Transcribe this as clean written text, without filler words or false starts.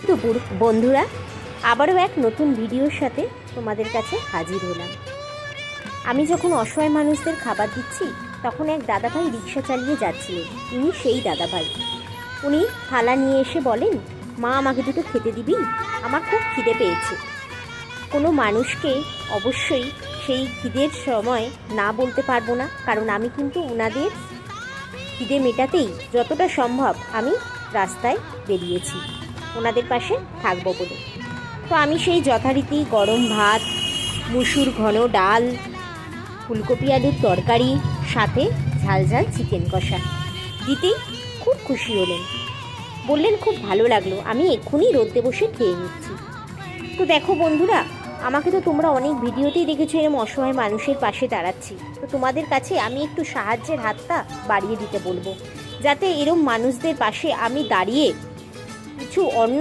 দুপুর বন্ধুরা, আবারও এক নতুন ভিডিওর সাথে তোমাদের কাছে হাজির হলাম। আমি যখন অসহায় মানুষদের খাবার দিচ্ছি তখন এক দাদাভাই রিক্সা চালিয়ে যাচ্ছিলেন। ইনি সেই দাদাভাই। উনি থালা নিয়ে এসে বলেন, মা আমাকে দুটো খেতে দিবি, আমার খুব খিদে পেয়েছে। কোনো মানুষকে অবশ্যই সেই খিদের সময় না বলতে পারবো না, কারণ আমি কিন্তু ওনাদের খিদে মেটাতেই যতটা সম্ভব আমি রাস্তায় বেরিয়েছি ওনাদের পাশে থাকবো বলে। তো আমি সেই যথারীতি গরম ভাত, মুসুর ঘন ডাল, ফুলকপি আলুর তরকারি, সাথে ঝাল ঝাল চিকেন কষা দিতেই খুব খুশি হলেন। বললেন খুব ভালো লাগলো, আমি এক্ষুনি রোদে বসে খেয়ে নিচ্ছি। তো দেখো বন্ধুরা, আমাকে তো তোমরা অনেক ভিডিওতেই দেখেছো এরকম অসহায় মানুষের পাশে দাঁড়াচ্ছি। তো তোমাদের কাছে আমি একটু সাহায্যের হাতটা বাড়িয়ে দিতে বলবো, যাতে এরকম মানুষদের পাশে আমি দাঁড়িয়ে কিছু অন্য